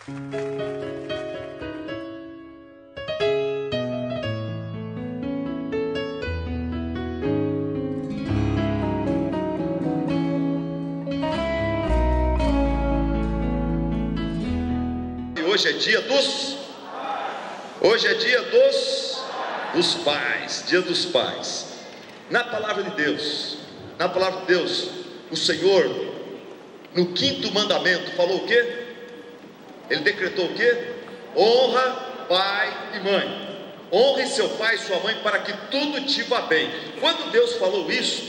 Hoje é dia dos... Hoje é dia dos pais, dia dos pais. Na palavra de Deus, o Senhor, no 5º mandamento, falou o quê? Ele decretou o quê? Honra pai e mãe. Honre seu pai e sua mãe para que tudo te vá bem. Quando Deus falou isso,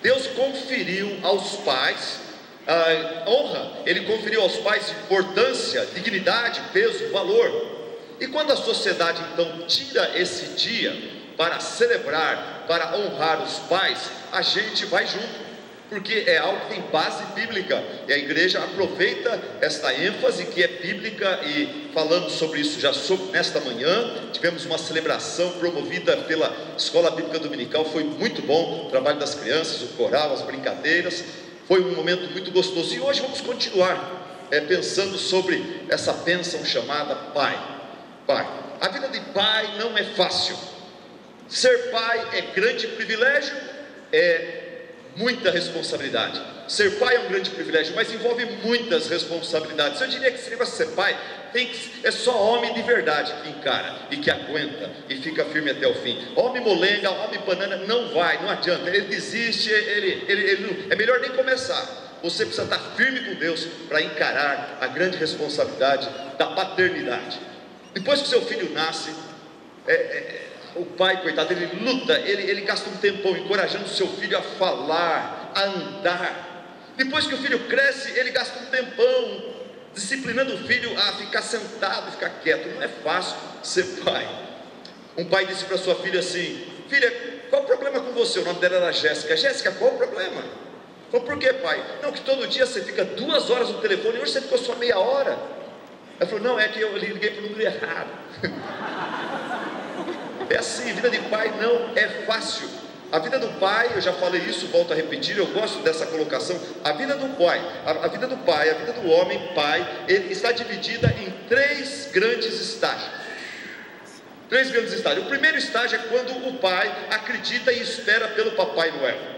Deus conferiu aos pais a honra. Ele conferiu aos pais importância, dignidade, peso, valor. E quando a sociedade então tira esse dia para celebrar, para honrar os pais, a gente vai junto, porque é algo que tem base bíblica, e a igreja aproveita esta ênfase que é bíblica. E falamos sobre isso já nesta manhã, tivemos uma celebração promovida pela Escola Bíblica Dominical, foi muito bom, o trabalho das crianças, o coral, as brincadeiras, foi um momento muito gostoso. E hoje vamos continuar pensando sobre essa bênção chamada pai. A vida de pai não é fácil. Ser pai é grande privilégio, é muita responsabilidade. Ser pai é um grande privilégio, mas envolve muitas responsabilidades. Eu diria que esse negócio de ser pai é só homem de verdade que encara e que aguenta e fica firme até o fim. Homem molenga, homem banana, não adianta, ele desiste, é melhor nem começar. Você precisa estar firme com Deus para encarar a grande responsabilidade da paternidade. Depois que seu filho nasce, o pai, coitado, ele luta, ele gasta um tempão encorajando o seu filho a falar, a andar. Depois que o filho cresce, ele gasta um tempão disciplinando o filho a ficar sentado, ficar quieto. Não é fácil ser pai. Um pai disse para sua filha assim: filha, qual o problema com você? O nome dela era Jéssica. Jéssica, qual o problema? Falou: por que, pai? Não, que todo dia você fica 2 horas no telefone, e hoje você ficou só meia hora. Ela falou: não, é que eu liguei para o número errado. É assim, vida de pai não é fácil. A vida do pai, eu já falei isso, volto a repetir, eu gosto dessa colocação. A vida do pai, a vida do homem, pai, ele está dividida em 3 grandes estágios. 3 grandes estágios. O primeiro estágio é quando o pai acredita e espera pelo Papai Noel.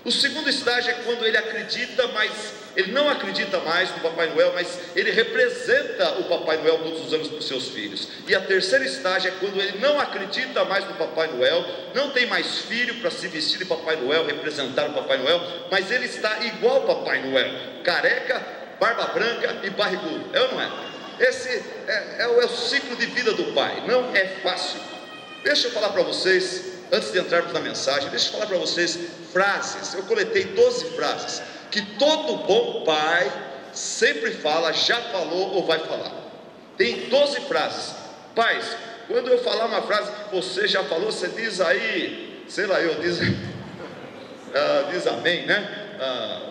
O segundo estágio é quando ele acredita, mas ele não acredita mais no Papai Noel, mas ele representa o Papai Noel todos os anos para os seus filhos. E a terceira estágio é quando ele não acredita mais no Papai Noel, não tem mais filho para se vestir de Papai Noel, representar o Papai Noel, mas ele está igual ao Papai Noel, careca, barba branca e barrigudo. É ou não é? Esse é o ciclo de vida do pai. Não é fácil. Deixa eu falar para vocês, antes de entrarmos na mensagem, deixa eu falar para vocês frases. Eu coletei 12 frases que todo bom pai sempre fala, já falou ou vai falar. Tem 12 frases. Pais, quando eu falar uma frase que você já falou, você diz aí, sei lá, diz amém, né?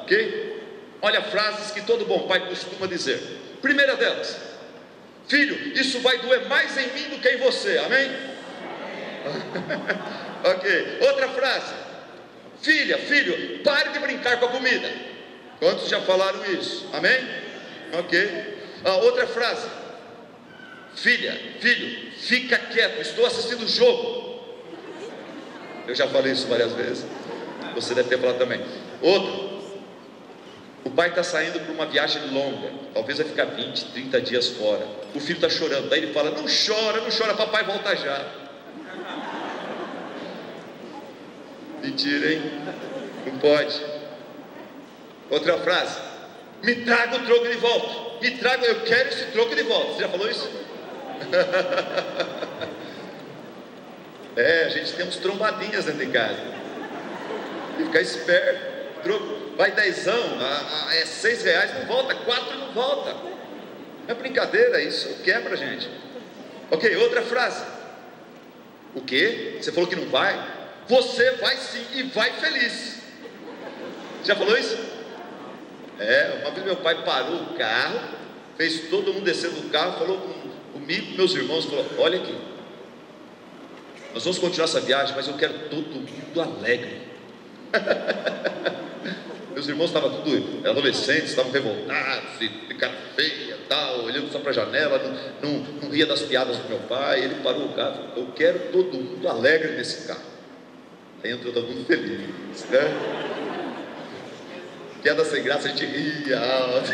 Ok? Olha, frases que todo bom pai costuma dizer. Primeira delas: filho, isso vai doer mais em mim do que em você, amém? Ok, outra frase: filho, pare de brincar com a comida. Quantos já falaram isso? Amém? Ok. Outra frase: filho, fica quieto, estou assistindo o jogo. Eu já falei isso várias vezes, você deve ter falado também. Outra: o pai está saindo para uma viagem longa, talvez vai ficar 20, 30 dias fora. O filho está chorando, daí ele fala: não chora, papai volta já. Mentira, hein? Não pode. Outra frase: me traga o troco de volta. Eu quero esse troco de volta. Você já falou isso? A gente tem uns trombadinhas dentro de casa. Tem que ficar esperto. Troco, vai 10ão, é 6 reais, não volta, 4 não volta. Não é brincadeira, isso quebra a gente. Ok, outra frase: o quê? Você falou que não vai? Você vai sim, e vai feliz. Já falou isso? Uma vez meu pai parou o carro, fez todo mundo descer do carro, falou comigo, meus irmãos, falou: olha aqui, nós vamos continuar essa viagem, mas eu quero todo mundo alegre. Meus irmãos estavam tudo adolescentes, estavam revoltados, e ficaram feios, tal, olhando só para a janela, não ria das piadas do meu pai. Ele parou o carro, eu quero todo mundo alegre nesse carro. Aí entrou todo mundo feliz, né? Piada sem graça, a gente ria alto.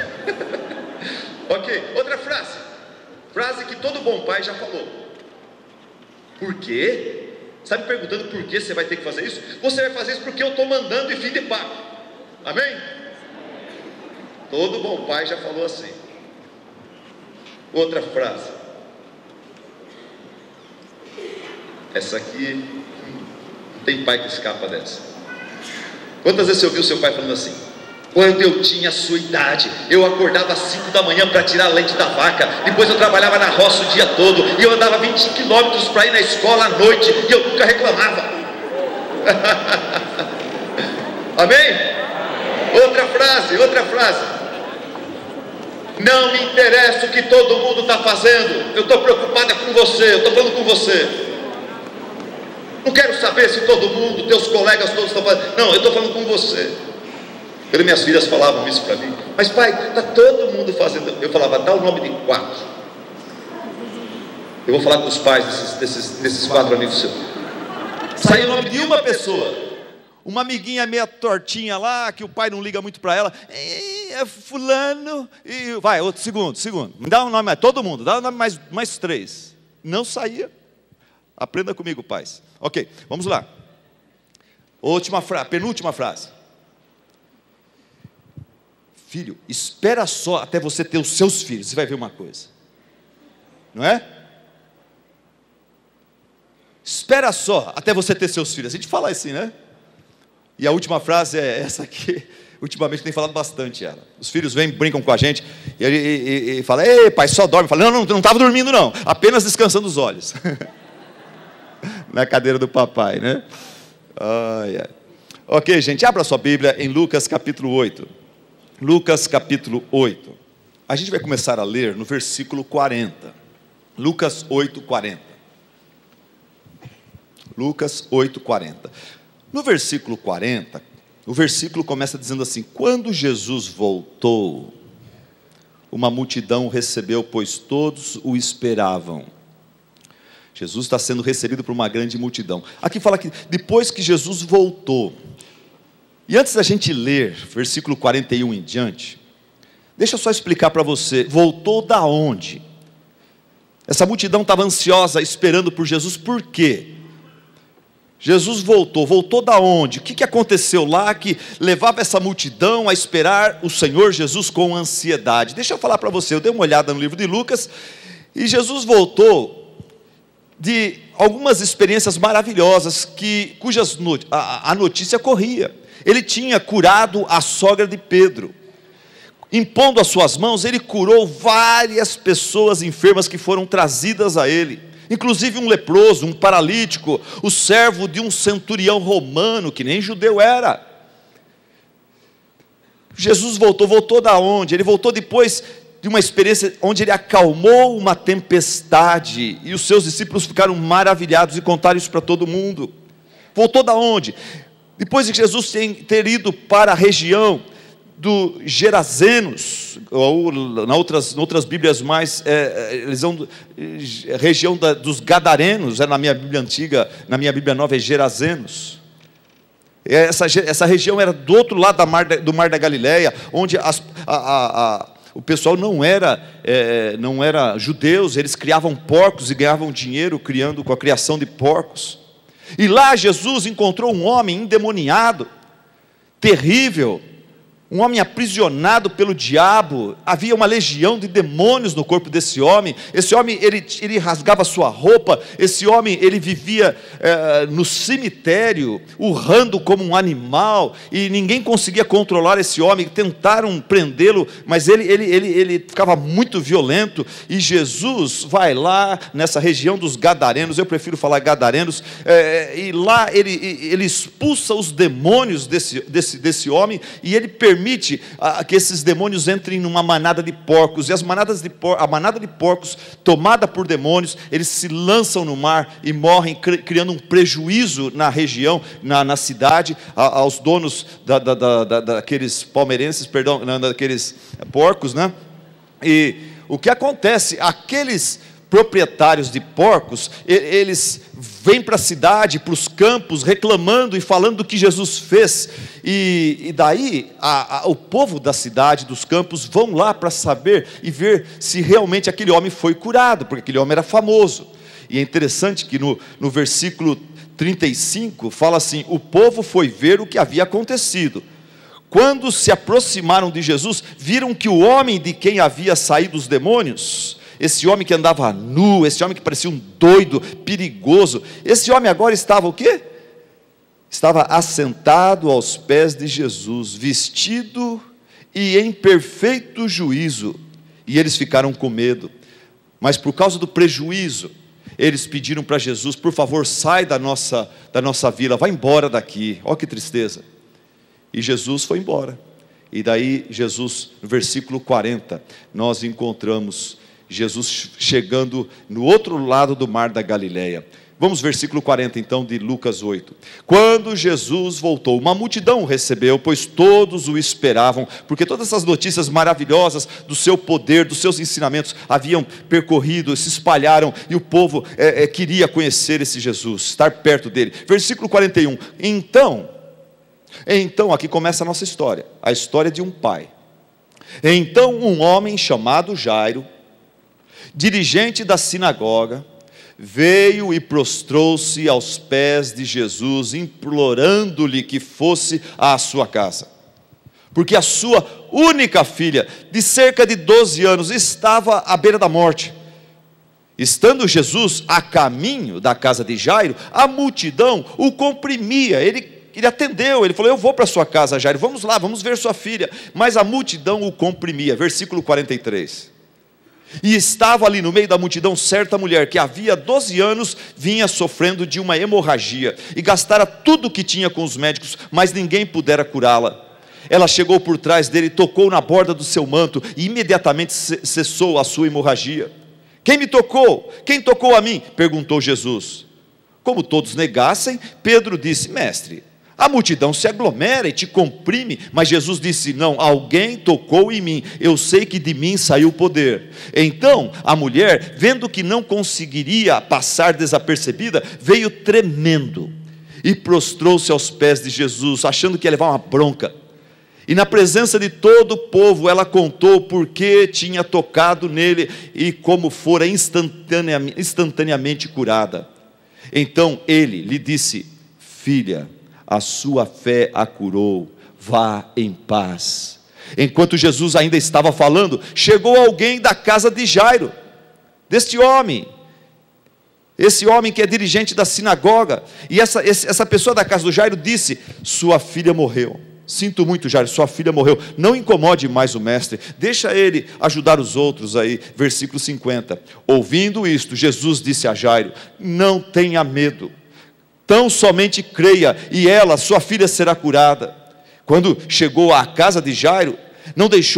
Ok, outra frase que todo bom pai já falou. Por quê? Sabe, perguntando por que você vai ter que fazer isso? Você vai fazer isso porque eu estou mandando e fim de papo. Amém? Todo bom pai já falou assim. Outra frase. Essa aqui, não tem pai que escapa dessa. Quantas vezes você ouviu seu pai falando assim? Quando eu tinha a sua idade, eu acordava às 5 da manhã para tirar leite da vaca. Depois eu trabalhava na roça o dia todo. E eu andava 20 quilômetros para ir na escola à noite. E eu nunca reclamava. Amém? Outra frase. Não me interessa o que todo mundo está fazendo. Eu estou preocupado com você. Eu estou falando com você. Não quero saber se todo mundo, teus colegas todos estão fazendo. Não, eu estou falando com você. Minhas filhas falavam isso para mim. Mas pai, está todo mundo fazendo. Eu falava, dá o nome de 4. Eu vou falar com os pais desses 4 amigos seus. Sai o nome de uma pessoa. Uma amiguinha meia tortinha lá, que o pai não liga muito para ela. É fulano. E vai, outro, segundo. Me dá um nome, todo mundo. Dá um nome mais 3. Não saía. Aprenda comigo, pais. Ok, vamos lá. Penúltima frase. Filho, espera só até você ter os seus filhos. Você vai ver uma coisa. Não é? Espera só até você ter seus filhos. A gente fala assim, né? E a última frase é essa aqui. Ultimamente tem falado bastante ela. Os filhos vêm, brincam com a gente. E fala, ei pai, só dorme. Fala, não estava dormindo não. Apenas descansando os olhos. Na cadeira do papai, né? Ok, gente, abra sua Bíblia em Lucas capítulo 8. Lucas capítulo 8. A gente vai começar a ler no versículo 40. Lucas 8, 40. Lucas 8, 40. No versículo 40, o versículo começa dizendo assim: quando Jesus voltou, uma multidão o recebeu, pois todos o esperavam. Jesus está sendo recebido por uma grande multidão. Aqui fala que depois que Jesus voltou, e antes da gente ler versículo 41 em diante, deixa eu só explicar para você, voltou da onde? Essa multidão estava ansiosa, esperando por Jesus, por quê? Jesus voltou da onde? O que aconteceu lá que levava essa multidão a esperar o Senhor Jesus com ansiedade? Deixa eu falar para você, eu dei uma olhada no livro de Lucas, e Jesus voltou de algumas experiências maravilhosas, a notícia corria. Ele tinha curado a sogra de Pedro, impondo as suas mãos, ele curou várias pessoas enfermas que foram trazidas a ele, inclusive um leproso, um paralítico, o servo de um centurião romano, que nem judeu era. Jesus voltou da onde? Ele voltou depois de uma experiência onde ele acalmou uma tempestade, e os seus discípulos ficaram maravilhados e contaram isso para todo mundo. Voltou da onde? Depois de Jesus ter ido para a região do Gerazenos, ou em outras Bíblias mais, eles vão, região dos Gadarenos, na minha Bíblia antiga, na minha Bíblia nova é Gerazenos. Essa região era do outro lado do Mar da Galileia, onde o pessoal não era judeus, eles criavam porcos e ganhavam dinheiro com a criação de porcos. E lá Jesus encontrou um homem endemoniado, terrível, um homem aprisionado pelo diabo. Havia uma legião de demônios no corpo desse homem. Esse homem, ele rasgava sua roupa. Esse homem, ele vivia no cemitério, urrando como um animal, e ninguém conseguia controlar esse homem. Tentaram prendê-lo, mas ele ficava muito violento. E Jesus vai lá nessa região dos Gadarenos, eu prefiro falar Gadarenos, e lá ele expulsa os demônios desse homem, e ele permite que esses demônios entrem numa manada de porcos, e a manada de porcos, tomada por demônios, eles se lançam no mar e morrem, criando um prejuízo na região, na cidade, aos donos daqueles palmeirenses, daqueles porcos, né? E o que acontece? Aqueles proprietários de porcos, eles vêm para a cidade, para os campos, reclamando e falando do que Jesus fez, e daí o povo da cidade, dos campos, vão lá para saber e ver se realmente aquele homem foi curado, porque aquele homem era famoso. E é interessante que no versículo 35 fala assim: o povo foi ver o que havia acontecido. Quando se aproximaram de Jesus, viram que o homem de quem havia saído os demônios, esse homem que andava nu, esse homem que parecia um doido, perigoso, esse homem agora estava o quê? Estava assentado aos pés de Jesus, vestido e em perfeito juízo. E eles ficaram com medo, mas por causa do prejuízo, eles pediram para Jesus: por favor, sai da nossa vila, vai embora daqui. Olha que tristeza. E Jesus foi embora. E daí Jesus, no versículo 40, nós encontramos Jesus chegando no outro lado do mar da Galileia. Vamos, versículo 40 então, de Lucas 8. Quando Jesus voltou, uma multidão o recebeu, pois todos o esperavam, porque todas essas notícias maravilhosas do seu poder, dos seus ensinamentos, haviam percorrido, se espalharam, e o povo queria conhecer esse Jesus, estar perto dele. Versículo 41, então aqui começa a nossa história, a história de um pai. Então um homem chamado Jairo, dirigente da sinagoga, veio e prostrou-se aos pés de Jesus, implorando-lhe que fosse à sua casa, porque a sua única filha, de cerca de 12 anos, estava à beira da morte. Estando Jesus a caminho da casa de Jairo, a multidão o comprimia. Ele atendeu, ele falou: eu vou para sua casa, Jairo, vamos lá, vamos ver sua filha. Mas a multidão o comprimia. Versículo 43. E estava ali no meio da multidão certa mulher que havia 12 anos vinha sofrendo de uma hemorragia e gastara tudo o que tinha com os médicos, mas ninguém pudera curá-la. Ela chegou por trás dele, tocou na borda do seu manto e imediatamente cessou a sua hemorragia. Quem me tocou? Quem tocou a mim? Perguntou Jesus. Como todos negassem, Pedro disse: mestre, a multidão se aglomera e te comprime. Mas Jesus disse: não, alguém tocou em mim, eu sei que de mim saiu o poder. Então a mulher, vendo que não conseguiria passar desapercebida, veio tremendo e prostrou-se aos pés de Jesus, achando que ia levar uma bronca. E na presença de todo o povo, ela contou por que tinha tocado nele e como fora instantaneamente curada. Então ele lhe disse: filha, a sua fé a curou, vá em paz. Enquanto Jesus ainda estava falando, chegou alguém da casa de Jairo, deste homem, esse homem que é dirigente da sinagoga, e essa pessoa da casa do Jairo disse: sua filha morreu. Sinto muito, Jairo, sua filha morreu, não incomode mais o mestre, deixa ele ajudar os outros aí. Versículo 50, ouvindo isto, Jesus disse a Jairo: não tenha medo, tão somente creia, e sua filha será curada. Quando chegou à casa de Jairo,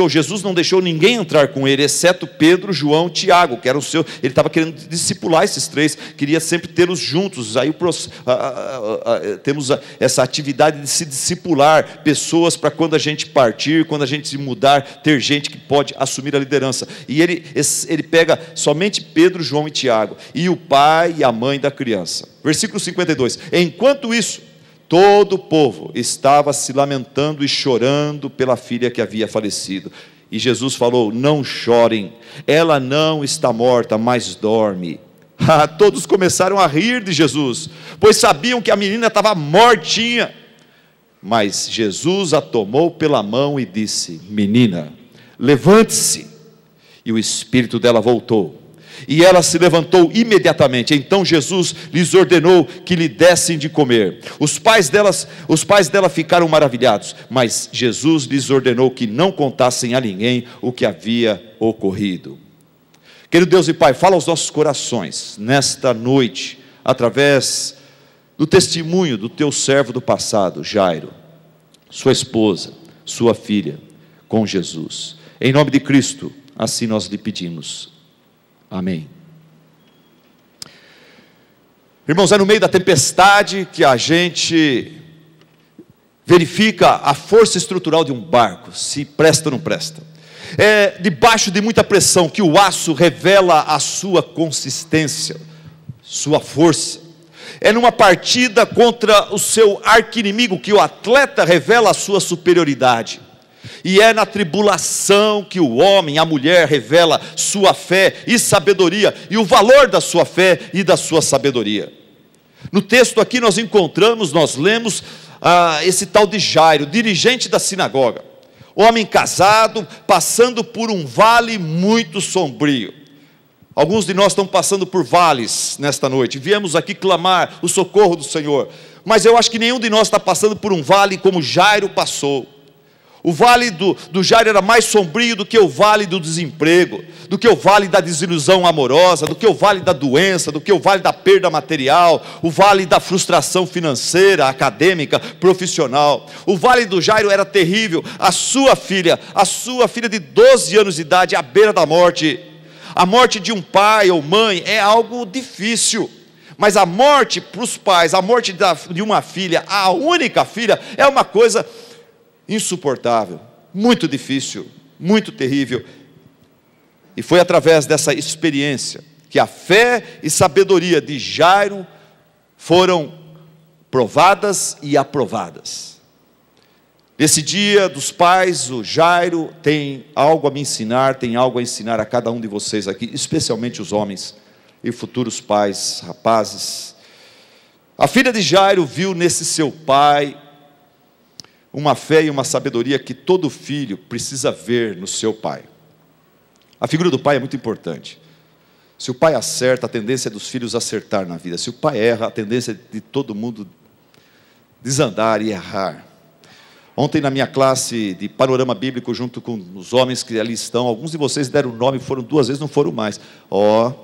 Jesus não deixou ninguém entrar com ele, exceto Pedro, João, Tiago, que eram os seus. Ele estava querendo discipular esses três, queria sempre tê-los juntos. Aí temos essa atividade de se discipular pessoas, para quando a gente partir, quando a gente se mudar, ter gente que pode assumir a liderança. E ele pega somente Pedro, João e Tiago, e o pai e a mãe da criança. Versículo 52, enquanto isso, todo o povo estava se lamentando e chorando pela filha que havia falecido. E Jesus falou: não chorem, ela não está morta, mas dorme. Todos começaram a rir de Jesus, pois sabiam que a menina estava mortinha. Mas Jesus a tomou pela mão e disse: menina, levante-se. E o espírito dela voltou. E ela se levantou imediatamente. Então Jesus lhes ordenou que lhe dessem de comer. Os pais dela ficaram maravilhados, mas Jesus lhes ordenou que não contassem a ninguém o que havia ocorrido. Querido Deus e Pai, fala aos nossos corações nesta noite, através do testemunho do teu servo do passado, Jairo, sua esposa, sua filha, com Jesus. Em nome de Cristo, assim nós lhe pedimos. Amém. Irmãos, é no meio da tempestade que a gente verifica a força estrutural de um barco, se presta ou não presta. É debaixo de muita pressão que o aço revela a sua consistência, sua força. É numa partida contra o seu arqui-inimigo que o atleta revela a sua superioridade. E é na tribulação que o homem, a mulher, revela sua fé e sabedoria, e o valor da sua fé e da sua sabedoria. No texto aqui nós lemos esse tal de Jairo, dirigente da sinagoga, homem casado, passando por um vale muito sombrio. Alguns de nós estão passando por vales nesta noite, viemos aqui clamar o socorro do Senhor, mas eu acho que nenhum de nós está passando por um vale como Jairo passou. O vale do Jairo era mais sombrio do que o vale do desemprego, do que o vale da desilusão amorosa, do que o vale da doença, do que o vale da perda material, o vale da frustração financeira, acadêmica, profissional. O vale do Jairo era terrível. A sua filha de 12 anos de idade, à beira da morte. A morte de um pai ou mãe é algo difícil, mas a morte para os pais, a morte de uma filha, a única filha, é uma coisa insuportável, muito difícil, muito terrível. E foi através dessa experiência que a fé e sabedoria de Jairo foram provadas e aprovadas. Nesse dia dos pais, o Jairo tem algo a me ensinar, tem algo a ensinar a cada um de vocês aqui, especialmente os homens e futuros pais, rapazes. A filha de Jairo viu nesse seu pai uma fé e uma sabedoria que todo filho precisa ver no seu pai. A figura do pai é muito importante. Se o pai acerta, a tendência é dos filhos acertar na vida. Se o pai erra, a tendência é de todo mundo desandar e errar. Ontem na minha classe de panorama bíblico, junto com os homens que ali estão, alguns de vocês deram o nome, foram 2 vezes, não foram mais.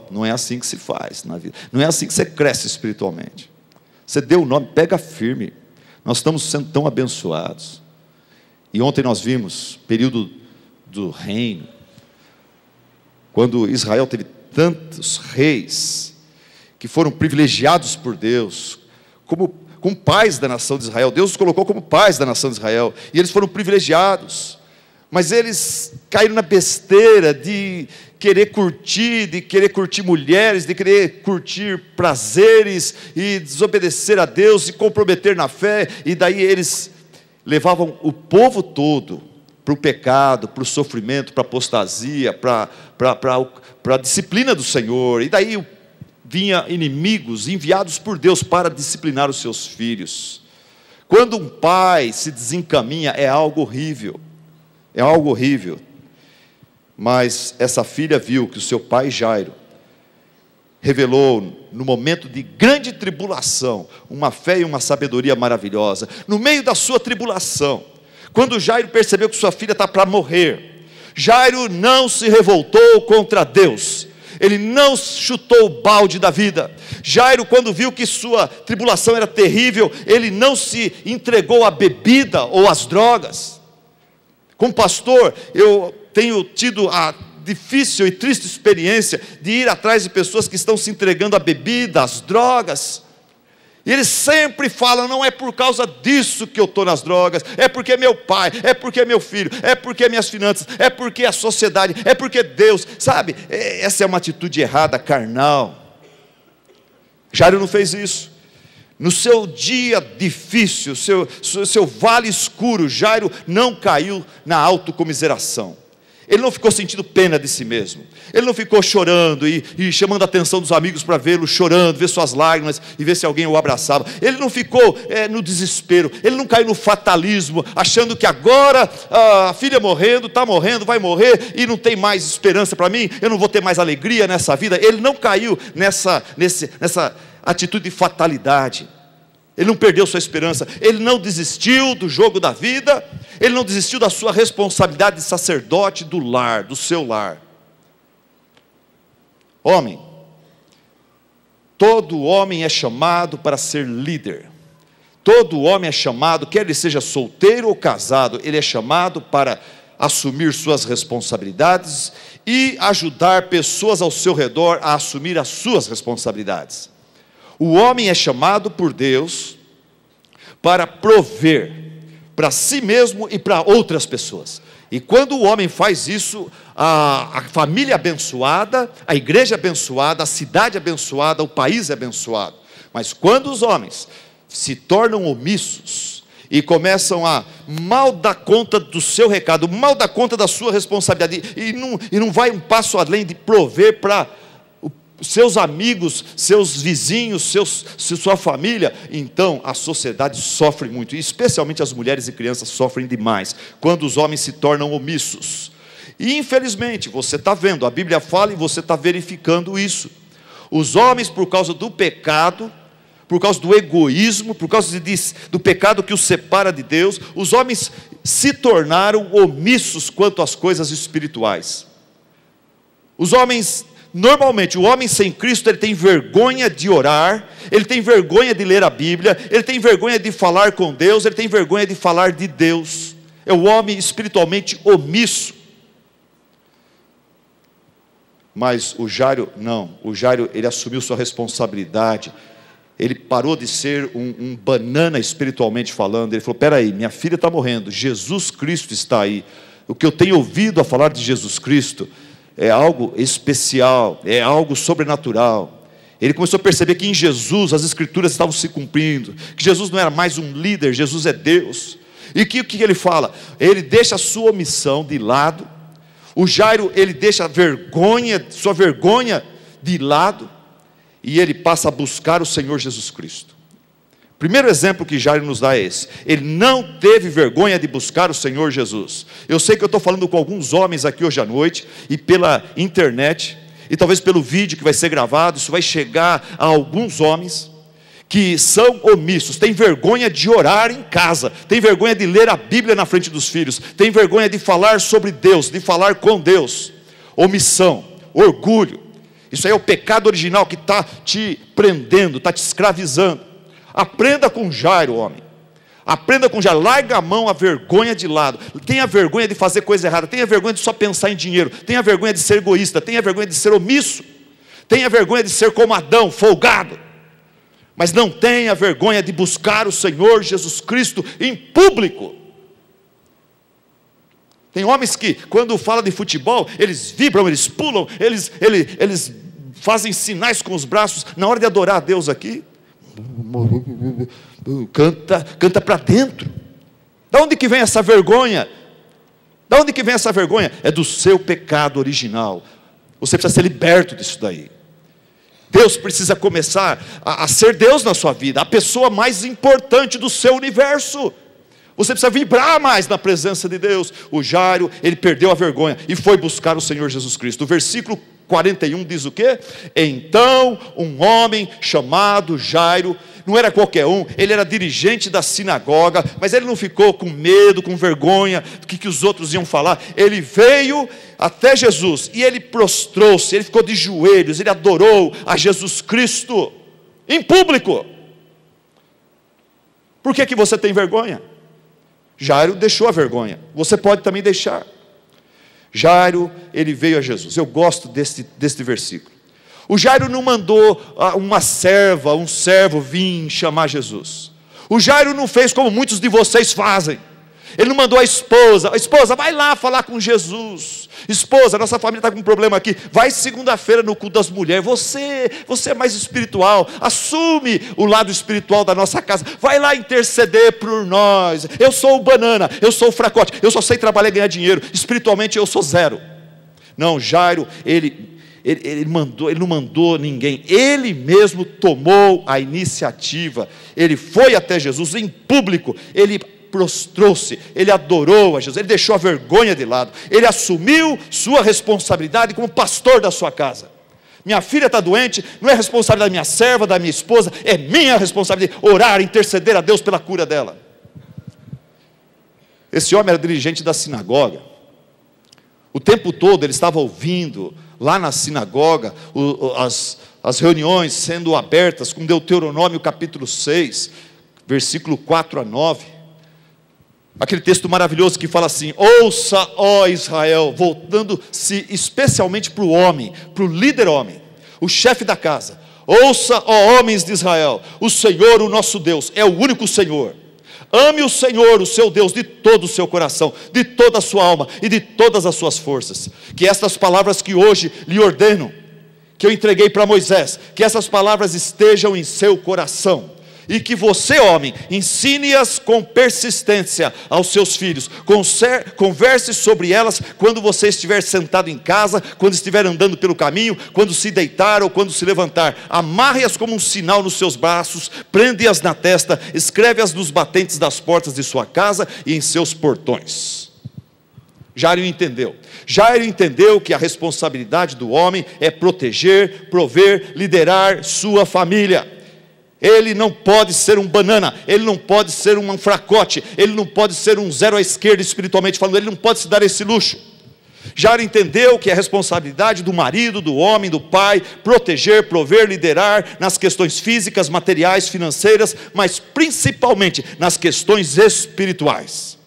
Não é assim que se faz na vida. Não é assim que você cresce espiritualmente. Você deu o nome, pega firme. Nós estamos sendo tão abençoados. E ontem nós vimos, período do reino, quando Israel teve tantos reis, que foram privilegiados por Deus, como pais da nação de Israel. Deus os colocou como pais da nação de Israel, e eles foram privilegiados, mas eles caíram na besteira de querer curtir mulheres, de querer curtir prazeres, e desobedecer a Deus, e comprometer na fé, e daí eles levavam o povo todo para o pecado, para o sofrimento, para a apostasia, para a disciplina do Senhor, e daí vinha inimigos enviados por Deus para disciplinar os seus filhos. Quando um pai se desencaminha, é algo horrível, mas essa filha viu que o seu pai Jairo revelou, no momento de grande tribulação, uma fé e uma sabedoria maravilhosa. No meio da sua tribulação, quando Jairo percebeu que sua filha está para morrer, Jairo não se revoltou contra Deus, ele não chutou o balde da vida. Jairo, quando viu que sua tribulação era terrível, ele não se entregou à bebida ou às drogas. Como pastor, eu tenho tido a difícil e triste experiência de ir atrás de pessoas que estão se entregando à bebida, às drogas. E eles sempre falam: não é por causa disso que eu estou nas drogas, é porque é meu pai, é porque é meu filho, é porque é minhas finanças, é porque a sociedade, é porque Deus, sabe? Essa é uma atitude errada, carnal. Jairo não fez isso. No seu dia difícil, seu vale escuro, Jairo não caiu na autocomiseração. Ele não ficou sentindo pena de si mesmo. Ele não ficou chorando e chamando a atenção dos amigos para vê-lo chorando, ver suas lágrimas e ver se alguém o abraçava. Ele não ficou no desespero. Ele não caiu no fatalismo, achando que agora a filha morrendo, está morrendo, vai morrer e não tem mais esperança para mim, eu não vou ter mais alegria nessa vida. Ele não caiu nessa atitude de fatalidade. Ele não perdeu sua esperança, ele não desistiu do jogo da vida, ele não desistiu da sua responsabilidade de sacerdote do lar, do seu lar. Homem, todo homem é chamado para ser líder, todo homem é chamado, quer ele seja solteiro ou casado, ele é chamado para assumir suas responsabilidades e ajudar pessoas ao seu redor a assumir as suas responsabilidades. O homem é chamado por Deus para prover para si mesmo e para outras pessoas. E quando o homem faz isso, a família é abençoada, a igreja é abençoada, a cidade é abençoada, o país é abençoado. Mas quando os homens se tornam omissos e começam a mal dar conta do seu recado, mal dar conta da sua responsabilidade, e não vai um passo além de prover para seus amigos, seus vizinhos, sua família, então a sociedade sofre muito, e especialmente as mulheres e crianças sofrem demais, quando os homens se tornam omissos. E infelizmente, você está vendo, a Bíblia fala e você está verificando isso. Os homens, por causa do pecado, por causa do egoísmo, por causa do pecado que os separa de Deus, os homens se tornaram omissos quanto às coisas espirituais. Os homens, normalmente, o homem sem Cristo, ele tem vergonha de orar, ele tem vergonha de ler a Bíblia, ele tem vergonha de falar com Deus, ele tem vergonha de falar de Deus. É o homem espiritualmente omisso. Mas o Jairo, não. O Jairo, ele assumiu sua responsabilidade. Ele parou de ser um banana espiritualmente falando. Ele falou, peraí, minha filha está morrendo, Jesus Cristo está aí. O que eu tenho ouvido a falar de Jesus Cristo é algo especial, é algo sobrenatural. Ele começou a perceber que em Jesus as escrituras estavam se cumprindo, que Jesus não era mais um líder, Jesus é Deus. E o que ele fala? Ele deixa a sua omissão de lado. O Jairo, ele deixa a vergonha, sua vergonha de lado, e ele passa a buscar o Senhor Jesus Cristo. O primeiro exemplo que Jairo nos dá é esse. Ele não teve vergonha de buscar o Senhor Jesus. Eu sei que eu estou falando com alguns homens aqui hoje à noite, e pela internet, e talvez pelo vídeo que vai ser gravado, isso vai chegar a alguns homens que são omissos, têm vergonha de orar em casa, têm vergonha de ler a Bíblia na frente dos filhos, têm vergonha de falar sobre Deus, de falar com Deus. Omissão, orgulho, isso aí é o pecado original que está te prendendo, está te escravizando. Aprenda com Jairo, homem. Aprenda com Jairo, larga a mão, a vergonha de lado. Tenha vergonha de fazer coisa errada, tenha vergonha de só pensar em dinheiro, tenha vergonha de ser egoísta, tenha vergonha de ser omisso, tenha vergonha de ser como Adão, folgado. Mas não tenha vergonha de buscar o Senhor Jesus Cristo em público. Tem homens que, quando fala de futebol, eles vibram, eles pulam, eles fazem sinais com os braços. Na hora de adorar a Deus aqui, canta para dentro. Da onde que vem essa vergonha? Da onde que vem essa vergonha? É do seu pecado original. Você precisa ser liberto disso daí. Deus precisa começar a ser Deus na sua vida, a pessoa mais importante do seu universo. Você precisa vibrar mais na presença de Deus. O Jairo, ele perdeu a vergonha e foi buscar o Senhor Jesus Cristo. O versículo 41 diz o quê? Então um homem chamado Jairo, não era qualquer um, ele era dirigente da sinagoga, mas ele não ficou com medo, com vergonha do que os outros iam falar. Ele veio até Jesus e ele prostrou-se, ele ficou de joelhos, ele adorou a Jesus Cristo em público. Por que você tem vergonha? Jairo deixou a vergonha, você pode também deixar. Jairo, ele veio a Jesus. Eu gosto deste versículo. O Jairo não mandou uma serva, um servo vir chamar Jesus. O Jairo não fez como muitos de vocês fazem. Ele não mandou a esposa, vai lá falar com Jesus. Esposa, nossa família está com um problema aqui, vai segunda-feira no culto das mulheres. Você é mais espiritual, assume o lado espiritual da nossa casa, vai lá interceder por nós. Eu sou o banana, eu sou o fracote, eu só sei trabalhar e ganhar dinheiro, espiritualmente eu sou zero. Não, Jairo, ele não mandou ninguém, ele mesmo tomou a iniciativa. Ele foi até Jesus em público, ele prostrou-se, ele adorou a Jesus, ele deixou a vergonha de lado, ele assumiu sua responsabilidade como pastor da sua casa. Minha filha está doente, não é responsabilidade da minha serva, da minha esposa, é minha responsabilidade orar, interceder a Deus pela cura dela. Esse homem era dirigente da sinagoga. O tempo todo ele estava ouvindo lá na sinagoga as reuniões sendo abertas com Deuteronômio capítulo 6, versículo 4 a 9. Aquele texto maravilhoso que fala assim: ouça, ó Israel, voltando-se especialmente para o homem, para o líder homem, o chefe da casa. Ouça, ó homens de Israel, o Senhor, o nosso Deus, é o único Senhor. Ame o Senhor, o seu Deus, de todo o seu coração, de toda a sua alma e de todas as suas forças. Que estas palavras que hoje lhe ordeno, que eu entreguei para Moisés, que essas palavras estejam em seu coração. E que você, homem, ensine-as com persistência aos seus filhos. Converse sobre elas quando você estiver sentado em casa, quando estiver andando pelo caminho, quando se deitar ou quando se levantar. Amarre-as como um sinal nos seus braços, prende-as na testa, escreve-as nos batentes das portas de sua casa e em seus portões. Jairo entendeu. Jairo entendeu que a responsabilidade do homem é proteger, prover, liderar sua família. Ele não pode ser um banana, ele não pode ser um fracote, ele não pode ser um zero à esquerda espiritualmente falando, ele não pode se dar esse luxo. Jairo entendeu que é responsabilidade do marido, do homem, do pai, proteger, prover, liderar nas questões físicas, materiais, financeiras, mas principalmente nas questões espirituais.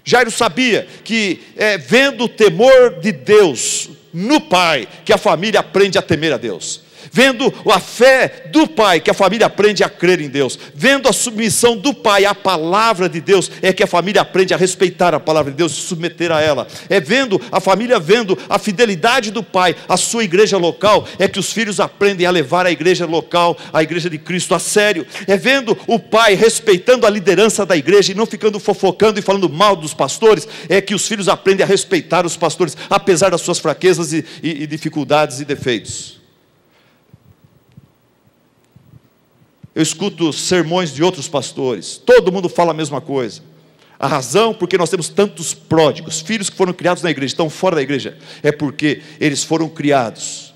Jairo sabia que vendo o temor de Deus no pai, que a família aprende a temer a Deus. Vendo a fé do pai, que a família aprende a crer em Deus. Vendo a submissão do pai à palavra de Deus, é que a família aprende a respeitar a palavra de Deus e se submeter a ela. É vendo a família, vendo a fidelidade do pai à sua igreja local, é que os filhos aprendem a levar a igreja local, a igreja de Cristo, a sério. É vendo o pai respeitando a liderança da igreja e não ficando fofocando e falando mal dos pastores, é que os filhos aprendem a respeitar os pastores, apesar das suas fraquezas e dificuldades e defeitos. Eu escuto sermões de outros pastores, todo mundo fala a mesma coisa. A razão porque nós temos tantos pródigos, filhos que foram criados na igreja, estão fora da igreja, é porque eles foram criados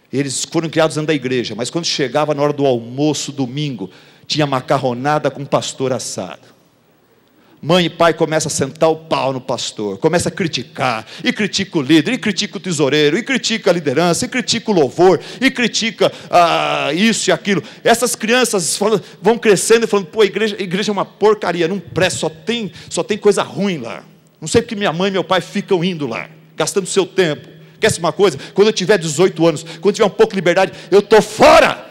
dentro da igreja, mas quando chegava na hora do almoço, domingo, tinha macarronada com pastor assado. Mãe e pai começam a sentar o pau no pastor, começa a criticar, e critica o líder, e critica o tesoureiro, e critica a liderança, e critica o louvor, e critica isso e aquilo. Essas crianças vão crescendo e falando, pô, a igreja é uma porcaria, não presta, só tem coisa ruim lá. Não sei porque minha mãe e meu pai ficam indo lá, gastando seu tempo. Quer saber uma coisa? Quando eu tiver 18 anos, quando eu tiver um pouco de liberdade, eu estou fora.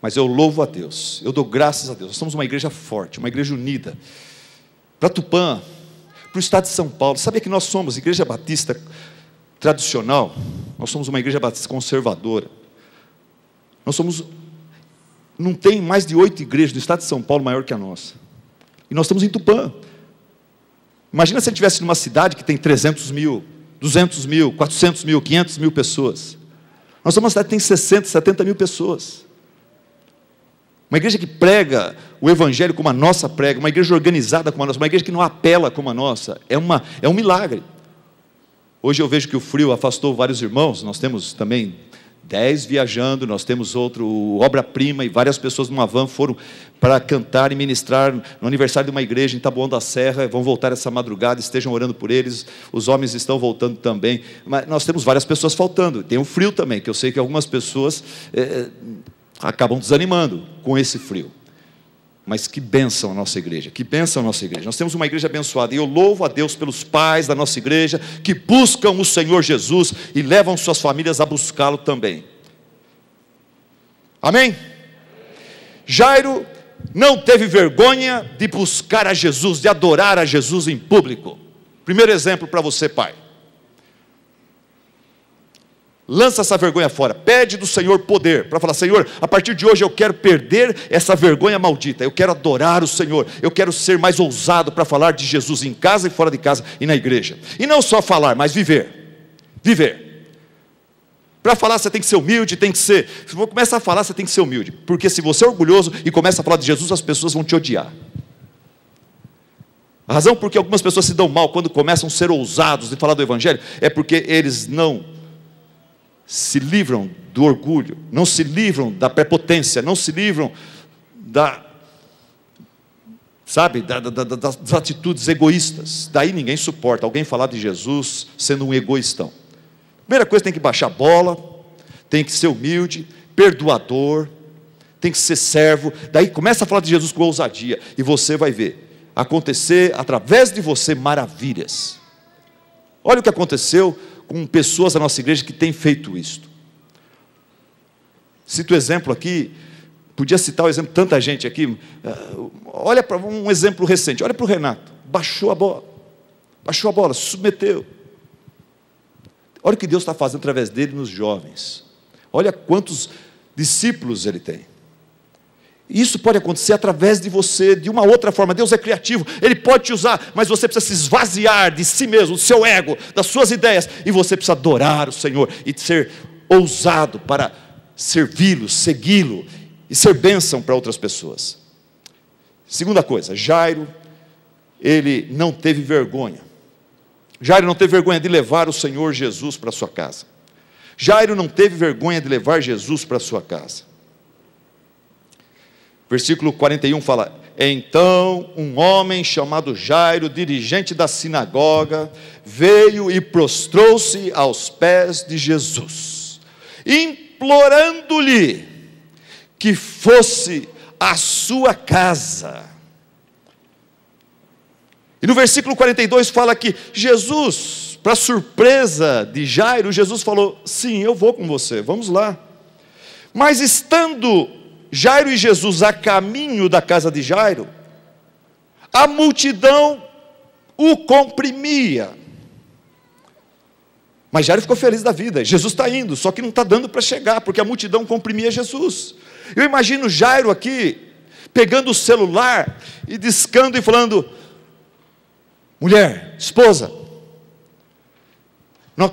Mas eu louvo a Deus, eu dou graças a Deus. Nós somos uma igreja forte, uma igreja unida. Para Tupã, para o estado de São Paulo. Sabia que nós somos igreja batista tradicional? Nós somos uma igreja batista conservadora. Não tem mais de 8 igrejas do estado de São Paulo maior que a nossa. E nós estamos em Tupã. Imagina se a gente estivesse numa cidade que tem 300 mil, 200 mil, 400 mil, 500 mil pessoas. Nós somos uma cidade que tem 60, 70 mil pessoas. Uma igreja que prega o evangelho como a nossa prega, uma igreja organizada como a nossa, uma igreja que não apela como a nossa, é um milagre. Hoje eu vejo que o frio afastou vários irmãos, nós temos também 10 viajando, nós temos outro, Obra-Prima, e várias pessoas numa van foram para cantar e ministrar no aniversário de uma igreja em Taboão da Serra, vão voltar essa madrugada, estejam orando por eles, os homens estão voltando também, mas nós temos várias pessoas faltando, tem o frio também, que eu sei que algumas pessoas acabam desanimando com esse frio. Mas que bênção a nossa igreja, que bênção a nossa igreja. Nós temos uma igreja abençoada, e eu louvo a Deus pelos pais da nossa igreja, que buscam o Senhor Jesus, e levam suas famílias a buscá-lo também. Amém? Jairo não teve vergonha de buscar a Jesus, de adorar a Jesus em público. Primeiro exemplo para você, pai. Lança essa vergonha fora, pede do Senhor poder, para falar, Senhor, a partir de hoje eu quero perder essa vergonha maldita, eu quero adorar o Senhor, eu quero ser mais ousado para falar de Jesus em casa e fora de casa e na igreja, e não só falar, mas viver, para falar você tem que ser humilde, se você começar a falar você tem que ser humilde, porque se você é orgulhoso e começa a falar de Jesus, as pessoas vão te odiar. A razão porque algumas pessoas se dão mal quando começam a ser ousados de falar do Evangelho, é porque eles não se livram do orgulho, não se livram da prepotência, não se livram das atitudes egoístas. Daí ninguém suporta alguém falar de Jesus sendo um egoístão. Primeira coisa, tem que baixar a bola, tem que ser humilde, perdoador, tem que ser servo. Daí começa a falar de Jesus com ousadia, e você vai ver acontecer através de você maravilhas. Olha o que aconteceu com pessoas da nossa igreja que têm feito isto. Cito o exemplo aqui Podia citar o exemplo, tanta gente aqui. Olha para um exemplo recente, olha para o Renato. Baixou a bola, se submeteu. Olha o que Deus está fazendo através dele nos jovens. Olha quantos discípulos ele tem. Isso pode acontecer através de você, de uma outra forma. Deus é criativo, Ele pode te usar, mas você precisa se esvaziar de si mesmo, do seu ego, das suas ideias, e você precisa adorar o Senhor, e ser ousado para servi-lo, segui-lo, e ser bênção para outras pessoas. Segunda coisa, Jairo, ele não teve vergonha. Jairo não teve vergonha de levar o Senhor Jesus para a sua casa. Jairo não teve vergonha de levar Jesus para a sua casa. Versículo 41 fala: então um homem chamado Jairo, dirigente da sinagoga, veio e prostrou-se aos pés de Jesus, implorando-lhe que fosse à sua casa. E no versículo 42 fala que Jesus, para surpresa de Jairo, Jesus falou: sim, eu vou com você, vamos lá. Mas estando Jairo e Jesus a caminho da casa de Jairo, a multidão o comprimia. Mas Jairo ficou feliz da vida. Jesus está indo, só que não está dando para chegar, porque a multidão comprimia Jesus. Eu imagino Jairo aqui, pegando o celular e discando e falando: mulher, esposa,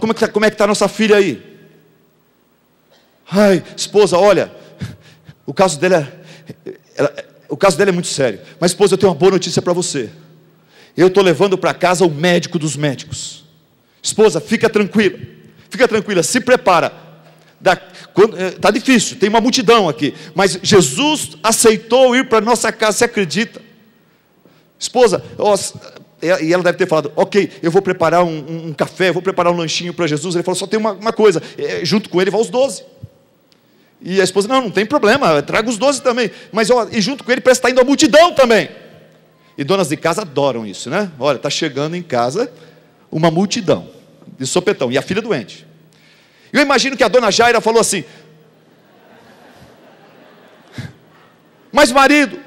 como é que está a nossa filha aí? Ai, esposa, olha, o caso dela é muito sério. Mas esposa, eu tenho uma boa notícia para você. Eu estou levando para casa o médico dos médicos. Esposa, fica tranquila, se prepara. Está difícil, tem uma multidão aqui, mas Jesus aceitou ir para a nossa casa, você acredita? Esposa, e ela deve ter falado: ok, eu vou preparar um café, eu vou preparar um lanchinho para Jesus. Ele falou: só tem uma coisa, junto com ele vão os 12. E a esposa: não tem problema, traga os 12 também. Mas e junto com ele parece que está indo a multidão também. E donas de casa adoram isso, né? Olha, está chegando em casa uma multidão de sopetão, e a filha doente. Eu imagino que a dona Jaira falou assim: mas marido,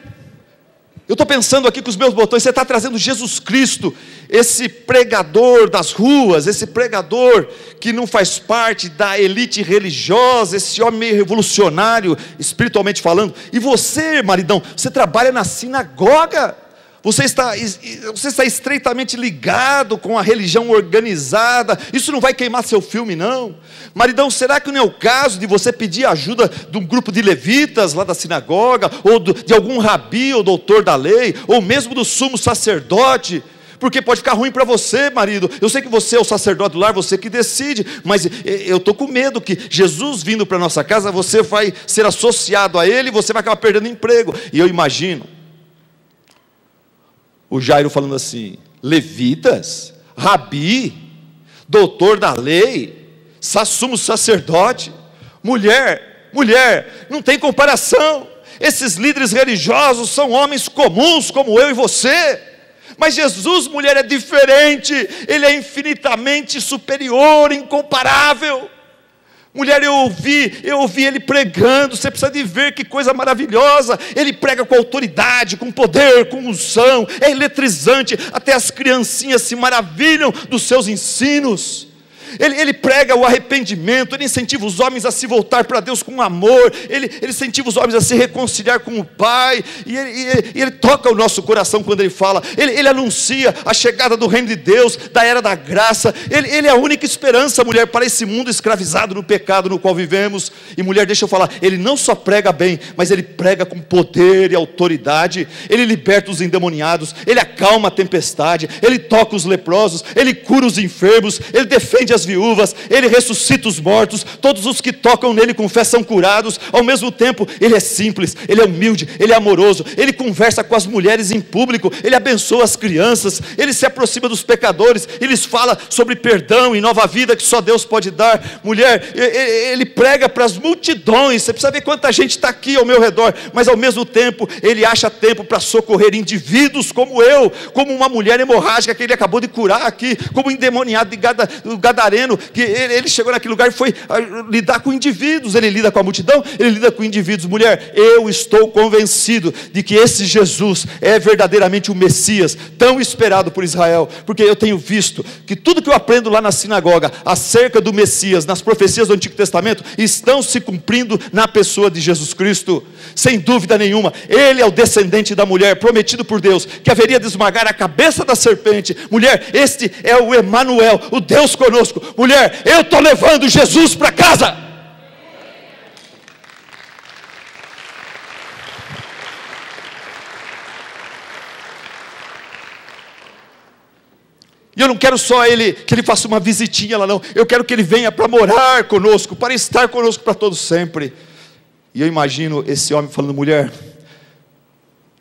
eu estou pensando aqui com os meus botões, você está trazendo Jesus Cristo, esse pregador das ruas, esse pregador que não faz parte da elite religiosa, esse homem meio revolucionário, espiritualmente falando, e você, maridão, você trabalha na sinagoga, você está estreitamente ligado com a religião organizada, isso não vai queimar seu filme não? Maridão, será que não é o caso de você pedir ajuda de um grupo de levitas lá da sinagoga, ou de algum rabi ou doutor da lei, ou mesmo do sumo sacerdote? Porque pode ficar ruim para você, marido. Eu sei que você é o sacerdote do lar, você que decide, mas eu estou com medo que Jesus vindo para a nossa casa, você vai ser associado a ele e você vai acabar perdendo emprego. E eu imagino o Jairo falando assim: levitas, rabi, doutor da lei, sumo sacerdote, mulher, não tem comparação. Esses líderes religiosos são homens comuns como eu e você. Mas Jesus, mulher, é diferente. Ele é infinitamente superior, incomparável. Mulher, eu ouvi ele pregando. Você precisa de ver que coisa maravilhosa. Ele prega com autoridade, com poder, com unção. É eletrizante. Até as criancinhas se maravilham dos seus ensinos. Ele prega o arrependimento, ele incentiva os homens a se voltar para Deus com amor, ele incentiva os homens a se reconciliar com o Pai, e ele toca o nosso coração quando ele fala, ele anuncia a chegada do reino de Deus, da era da graça, ele é a única esperança, mulher, para esse mundo escravizado no pecado no qual vivemos. E mulher, deixa eu falar, ele não só prega bem, mas ele prega com poder e autoridade, ele liberta os endemoniados, ele acalma a tempestade, ele toca os leprosos, ele cura os enfermos, ele defende as viúvas, ele ressuscita os mortos, todos os que tocam nele com fé são curados. Ao mesmo tempo, ele é simples, ele é humilde, ele é amoroso, ele conversa com as mulheres em público, ele abençoa as crianças, ele se aproxima dos pecadores, ele lhes fala sobre perdão e nova vida que só Deus pode dar. Mulher, ele prega para as multidões. Você precisa ver quanta gente está aqui ao meu redor, mas ao mesmo tempo, ele acha tempo para socorrer indivíduos como eu, como uma mulher hemorrágica que ele acabou de curar aqui, como um endemoniado de Gadareno, Gadareno, que ele chegou naquele lugar e foi lidar com indivíduos. Ele lida com a multidão, ele lida com indivíduos. Mulher, eu estou convencido de que esse Jesus é verdadeiramente o Messias, tão esperado por Israel, porque eu tenho visto que tudo que eu aprendo lá na sinagoga acerca do Messias, nas profecias do Antigo Testamento, estão se cumprindo na pessoa de Jesus Cristo, sem dúvida nenhuma. Ele é o descendente da mulher, prometido por Deus, que haveria de esmagar a cabeça da serpente. Mulher, este é o Emanuel, o Deus conosco. Mulher, eu estou levando Jesus para casa. E eu não quero só que ele faça uma visitinha lá, não. Eu quero que ele venha para morar conosco, para estar conosco para todos sempre. E eu imagino esse homem falando: mulher,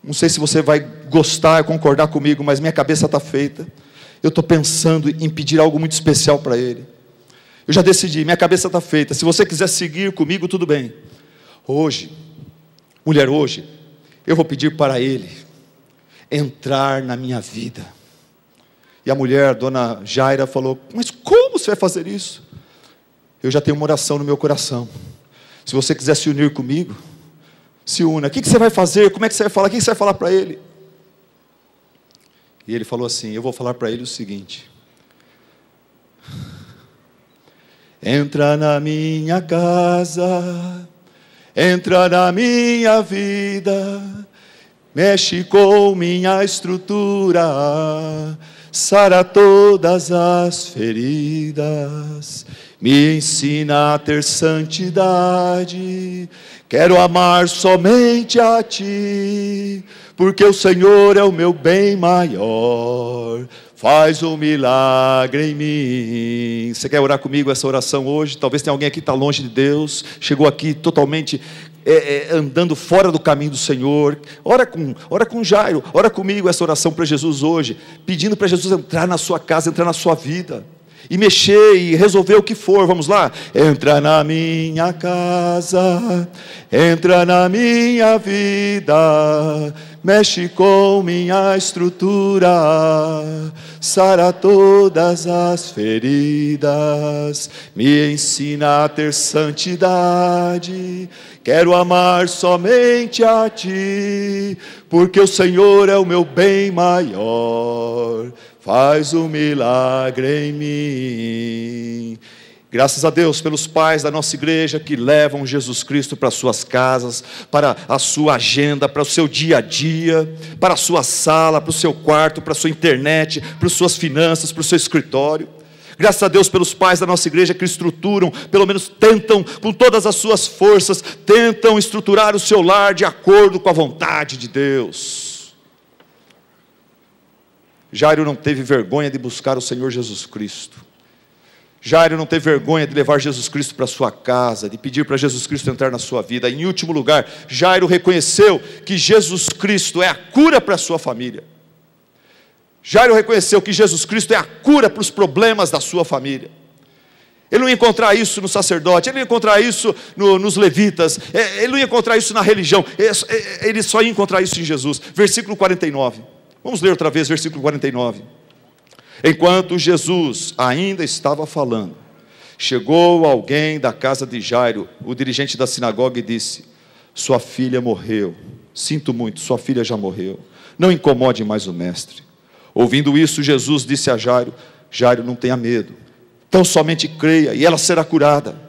não sei se você vai gostar, concordar comigo, mas minha cabeça está feita. Eu estou pensando em pedir algo muito especial para ele. Eu já decidi, minha cabeça está feita. Se você quiser seguir comigo, tudo bem. Hoje, mulher, hoje, eu vou pedir para ele entrar na minha vida. E a mulher, dona Jaira, falou: mas como você vai fazer isso? Eu já tenho uma oração no meu coração. Se você quiser se unir comigo, se una. O que você vai fazer? Como é que você vai falar? O que você vai falar para ele? E ele falou assim: eu vou falar para ele o seguinte: entra na minha casa, entra na minha vida, mexe com minha estrutura, sara todas as feridas, me ensina a ter santidade, quero amar somente a Ti, porque o Senhor é o meu bem maior, faz um milagre em mim. Você quer orar comigo essa oração hoje? Talvez tenha alguém aqui que está longe de Deus, chegou aqui totalmente andando fora do caminho do Senhor. Ora com Jairo, ora comigo essa oração para Jesus hoje, pedindo para Jesus entrar na sua casa, entrar na sua vida, e mexer e resolver o que for. Vamos lá? Entra na minha casa, entra na minha vida, mexe com minha estrutura, sara todas as feridas, me ensina a ter santidade, quero amar somente a Ti, porque o Senhor é o meu bem maior, faz um milagre em mim. Graças a Deus pelos pais da nossa igreja que levam Jesus Cristo para as suas casas, para a sua agenda, para o seu dia a dia, para a sua sala, para o seu quarto, para a sua internet, para as suas finanças, para o seu escritório. Graças a Deus pelos pais da nossa igreja que estruturam, pelo menos tentam com todas as suas forças, tentam estruturar o seu lar de acordo com a vontade de Deus. Jairo não teve vergonha de buscar o Senhor Jesus Cristo. Jairo não teve vergonha de levar Jesus Cristo para a sua casa, de pedir para Jesus Cristo entrar na sua vida. Em último lugar, Jairo reconheceu que Jesus Cristo é a cura para a sua família. Jairo reconheceu que Jesus Cristo é a cura para os problemas da sua família. Ele não ia encontrar isso no sacerdote, ele não ia encontrar isso nos levitas, ele não ia encontrar isso na religião, ele só ia encontrar isso em Jesus. Versículo 49, vamos ler outra vez, versículo 49. Enquanto Jesus ainda estava falando, chegou alguém da casa de Jairo, o dirigente da sinagoga, e disse: sua filha morreu, sinto muito, sua filha já morreu, não incomode mais o mestre. Ouvindo isso, Jesus disse a Jairo: Jairo, não tenha medo, tão somente creia e ela será curada.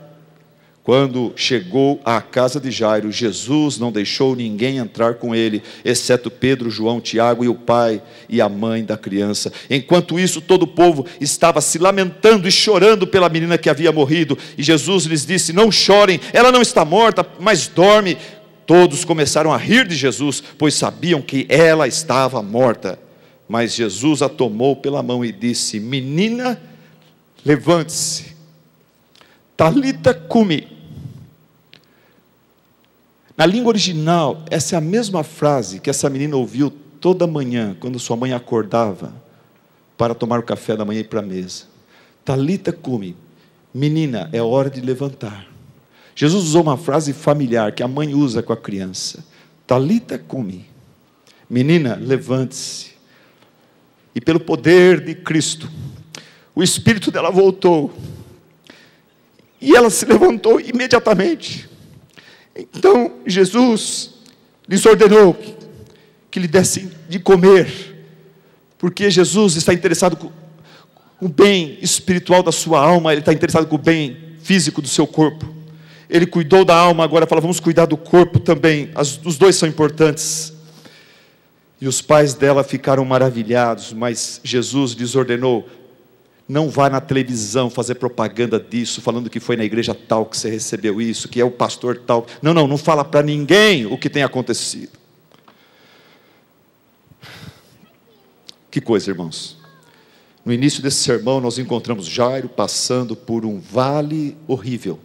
Quando chegou à casa de Jairo, Jesus não deixou ninguém entrar com ele, exceto Pedro, João, Tiago e o pai e a mãe da criança. Enquanto isso, todo o povo estava se lamentando e chorando pela menina que havia morrido. E Jesus lhes disse: não chorem, ela não está morta, mas dorme. Todos começaram a rir de Jesus, pois sabiam que ela estava morta. Mas Jesus a tomou pela mão e disse: menina, levante-se. Talita cumi. Na língua original, essa é a mesma frase que essa menina ouviu toda manhã, quando sua mãe acordava para tomar o café da manhã e ir para a mesa. Talita cumi. Menina, é hora de levantar. Jesus usou uma frase familiar que a mãe usa com a criança. Talita cumi. Menina, levante-se. E pelo poder de Cristo, o espírito dela voltou. E ela se levantou imediatamente. Então Jesus lhes ordenou que lhe dessem de comer, porque Jesus está interessado com o bem espiritual da sua alma, Ele está interessado com o bem físico do seu corpo. Ele cuidou da alma, agora fala, vamos cuidar do corpo também. Os dois são importantes. E os pais dela ficaram maravilhados, mas Jesus lhes ordenou: não vá na televisão fazer propaganda disso, falando que foi na igreja tal que você recebeu isso, que é o pastor tal. Não fala para ninguém o que tem acontecido. Que coisa, irmãos. No início desse sermão nós encontramos Jairo passando por um vale horrível.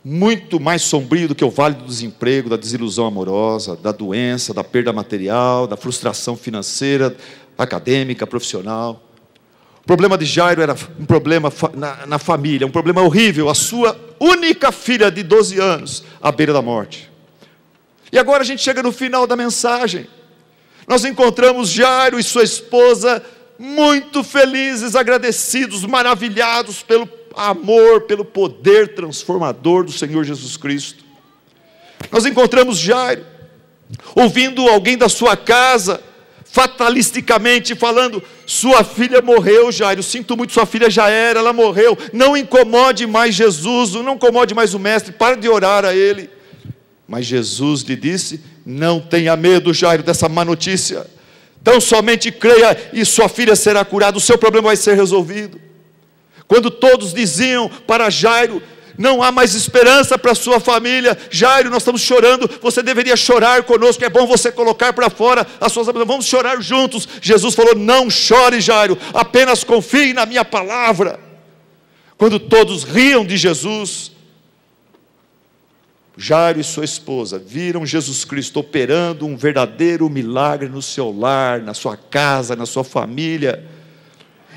Muito mais sombrio do que o vale do desemprego, da desilusão amorosa, da doença, da perda material, da frustração financeira, acadêmica, profissional. O problema de Jairo era um problema na família, um problema horrível. A sua única filha de 12 anos, à beira da morte. E agora a gente chega no final da mensagem. Nós encontramos Jairo e sua esposa muito felizes, agradecidos, maravilhados pelo amor, pelo poder transformador do Senhor Jesus Cristo. Nós encontramos Jairo ouvindo alguém da sua casa fatalisticamente falando: sua filha morreu, Jairo, sinto muito, sua filha já era, ela morreu, não incomode mais Jesus, não incomode mais o mestre, para de orar a ele. Mas Jesus lhe disse: não tenha medo, Jairo, dessa má notícia, tão somente creia e sua filha será curada, o seu problema vai ser resolvido. Quando todos diziam para Jairo: não há mais esperança para a sua família, Jairo, nós estamos chorando, você deveria chorar conosco, é bom você colocar para fora as suas emoções, vamos chorar juntos. Jesus falou: não chore, Jairo, apenas confie na minha palavra. Quando todos riam de Jesus, Jairo e sua esposa viram Jesus Cristo operando um verdadeiro milagre no seu lar, na sua casa, na sua família.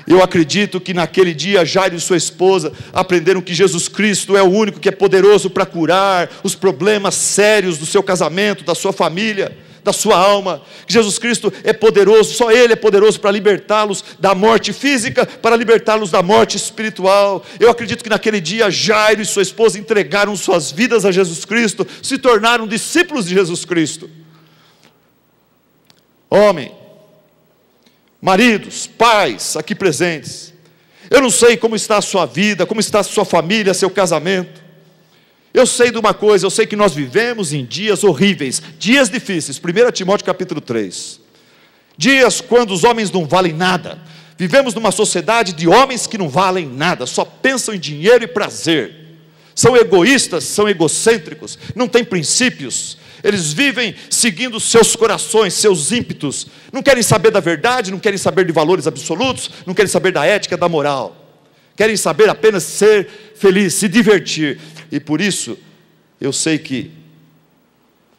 Eu acredito que naquele dia Jairo e sua esposa aprenderam que Jesus Cristo é o único que é poderoso para curar os problemas sérios do seu casamento, da sua família, da sua alma. Que Jesus Cristo é poderoso, só Ele é poderoso para libertá-los da morte física, para libertá-los da morte espiritual. Eu acredito que naquele dia Jairo e sua esposa entregaram suas vidas a Jesus Cristo, se tornaram discípulos de Jesus Cristo. Homem, maridos, pais aqui presentes, eu não sei como está a sua vida, como está a sua família, seu casamento. Eu sei de uma coisa, eu sei que nós vivemos em dias horríveis, dias difíceis. 1 Timóteo capítulo 3. Dias quando os homens não valem nada. Vivemos numa sociedade de homens que não valem nada, só pensam em dinheiro e prazer. São egoístas, são egocêntricos, não têm princípios. Eles vivem seguindo seus corações, seus ímpetos. Não querem saber da verdade, não querem saber de valores absolutos, não querem saber da ética, da moral. Querem saber apenas ser feliz, se divertir. E por isso, eu sei que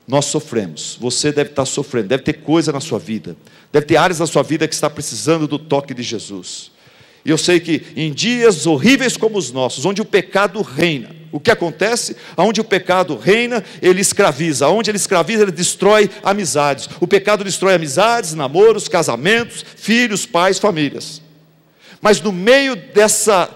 nós sofremos. Você deve estar sofrendo, deve ter coisa na sua vida. Deve ter áreas na sua vida que está precisando do toque de Jesus. E eu sei que em dias horríveis como os nossos, onde o pecado reina, o que acontece? Onde o pecado reina, ele escraviza. Onde ele escraviza, ele destrói amizades. O pecado destrói amizades, namoros, casamentos, filhos, pais, famílias. Mas no meio dessa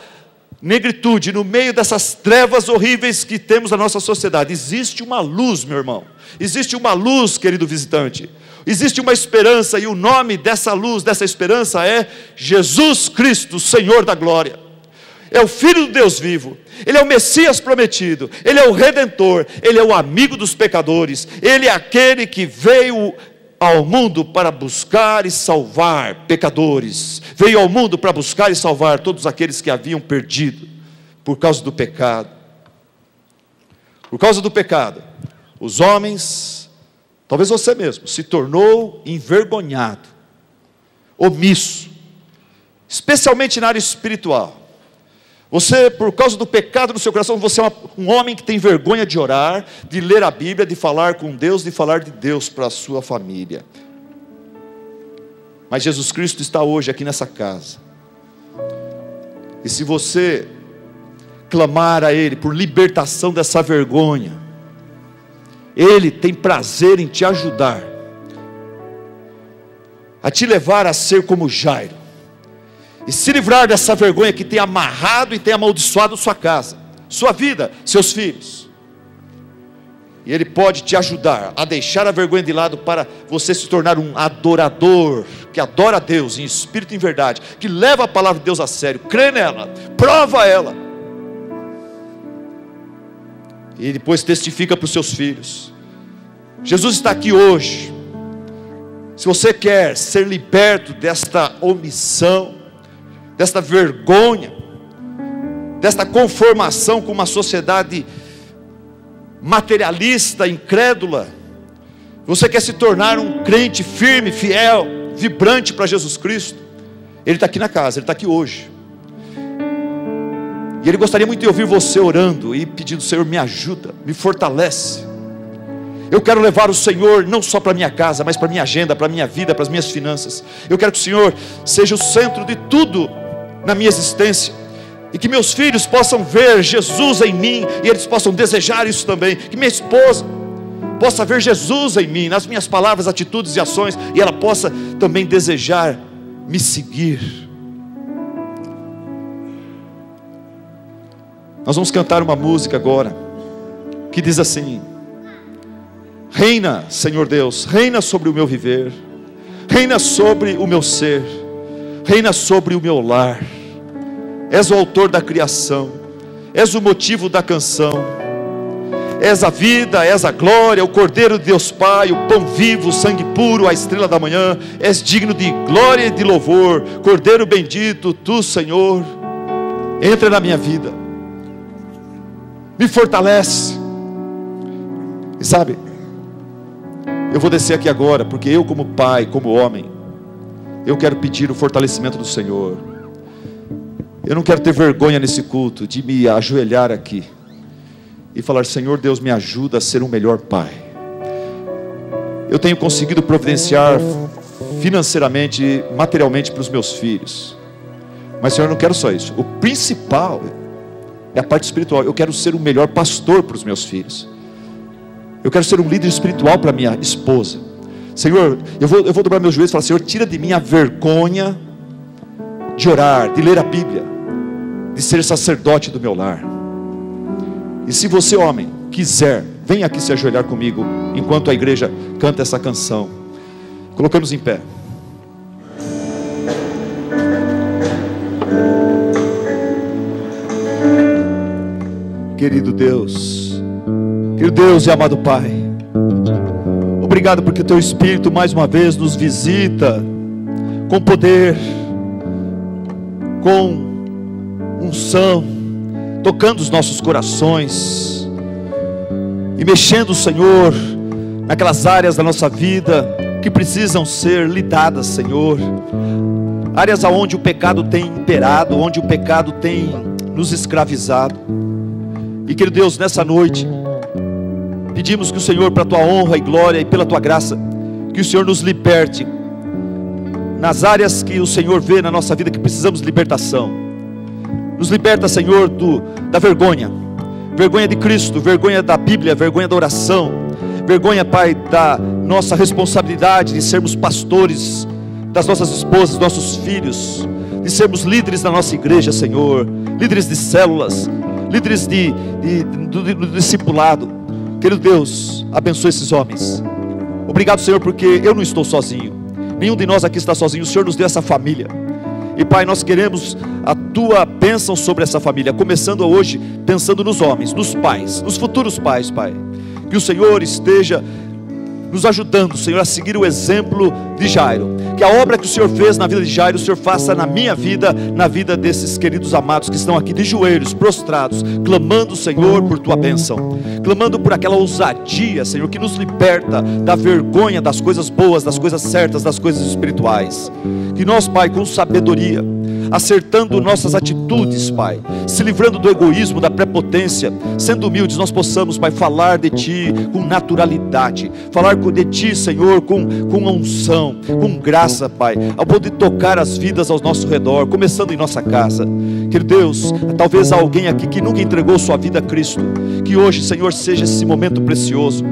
negritude, no meio dessas trevas horríveis que temos na nossa sociedade, existe uma luz, meu irmão. Existe uma luz, querido visitante. Existe uma esperança, e o nome dessa luz, dessa esperança é Jesus Cristo, Senhor da glória. É o Filho do Deus vivo, Ele é o Messias prometido, Ele é o Redentor, Ele é o amigo dos pecadores, Ele é aquele que veio ao mundo para buscar e salvar pecadores, veio ao mundo para buscar e salvar todos aqueles que haviam perdido por causa do pecado. Por causa do pecado, os homens, talvez você mesmo, se tornou envergonhado, omisso, especialmente na área espiritual. Você, por causa do pecado no seu coração, você é um homem que tem vergonha de orar, de ler a Bíblia, de falar com Deus, de falar de Deus para a sua família. Mas Jesus Cristo está hoje aqui nessa casa. E se você clamar a Ele por libertação dessa vergonha, Ele tem prazer em te ajudar, a te levar a ser como Jairo. e se livrar dessa vergonha que tem amarrado e tem amaldiçoado sua casa, sua vida, seus filhos. E Ele pode te ajudar a deixar a vergonha de lado para você se tornar um adorador, que adora a Deus em espírito e em verdade, que leva a palavra de Deus a sério, crê nela, prova ela, e depois testifica para os seus filhos. Jesus está aqui hoje. Se você quer ser liberto desta omissão, desta vergonha, desta conformação com uma sociedade materialista, incrédula, você quer se tornar um crente firme, fiel, vibrante para Jesus Cristo, Ele está aqui na casa, Ele está aqui hoje, e Ele gostaria muito de ouvir você orando e pedindo: Senhor, me ajuda, me fortalece. Eu quero levar o Senhor não só para a minha casa, mas para a minha agenda, para a minha vida, para as minhas finanças. Eu quero que o Senhor seja o centro de tudo na minha existência, e que meus filhos possam ver Jesus em mim, e eles possam desejar isso também. Que minha esposa possa ver Jesus em mim, nas minhas palavras, atitudes e ações, e ela possa também desejar me seguir. Nós vamos cantar uma música agora, que diz assim: reina, Senhor Deus, reina sobre o meu viver, reina sobre o meu ser, reina sobre o meu lar. És o autor da criação, és o motivo da canção, és a vida, és a glória, o Cordeiro de Deus Pai, o pão vivo, o sangue puro, a estrela da manhã. És digno de glória e de louvor, Cordeiro bendito, Tu, Senhor. Entra na minha vida, me fortalece. E sabe, eu vou descer aqui agora, porque eu, como pai, como homem, eu quero pedir o fortalecimento do Senhor. Eu não quero ter vergonha nesse culto de me ajoelhar aqui e falar: Senhor Deus, me ajuda a ser um melhor pai. Eu tenho conseguido providenciar financeiramente, materialmente para os meus filhos, mas Senhor, eu não quero só isso. O principal é a parte espiritual. Eu quero ser o melhor pastor para os meus filhos. Eu quero ser um líder espiritual para minha esposa. Senhor, eu vou dobrar meus joelhos e falar: Senhor, tira de mim a vergonha de orar, de ler a Bíblia, de ser sacerdote do meu lar. E se você, homem, quiser, vem aqui se ajoelhar comigo, enquanto a igreja canta essa canção. Colocamos em pé. Querido Deus e amado Pai, obrigado porque o Teu Espírito mais uma vez nos visita com poder, com unção, tocando os nossos corações e mexendo, Senhor, naquelas áreas da nossa vida que precisam ser lidadas, Senhor. Áreas onde o pecado tem imperado, onde o pecado tem nos escravizado. E querido Deus, nessa noite pedimos que o Senhor, para a Tua honra e glória e pela Tua graça, que o Senhor nos liberte nas áreas que o Senhor vê na nossa vida que precisamos de libertação. Nos liberta, Senhor, da vergonha de Cristo, vergonha da Bíblia, vergonha da oração, vergonha, Pai, da nossa responsabilidade de sermos pastores das nossas esposas, dos nossos filhos, de sermos líderes da nossa igreja, Senhor, líderes de células, líderes do discipulado. Querido Deus, abençoe esses homens. Obrigado, Senhor, porque eu não estou sozinho, nenhum de nós aqui está sozinho. O Senhor nos deu essa família, e Pai, nós queremos a Tua bênção sobre essa família, começando hoje, pensando nos homens, nos pais, nos futuros pais, Pai. Que o Senhor esteja nos ajudando, Senhor, a seguir o exemplo de Jairo. Que a obra que o Senhor fez na vida de Jairo, o Senhor faça na minha vida, na vida desses queridos amados que estão aqui de joelhos, prostrados, clamando, Senhor, por Tua bênção, clamando por aquela ousadia, Senhor, que nos liberta da vergonha das coisas boas, das coisas certas, das coisas espirituais. Que nós, Pai, com sabedoria, acertando nossas atitudes, Pai, se livrando do egoísmo, da prepotência, sendo humildes, nós possamos, Pai, falar de Ti com naturalidade, falar de Ti, Senhor, com unção, com graça, Pai, ao poder tocar as vidas ao nosso redor, começando em nossa casa. Querido Deus, talvez há alguém aqui que nunca entregou sua vida a Cristo, que hoje, Senhor, seja esse momento precioso,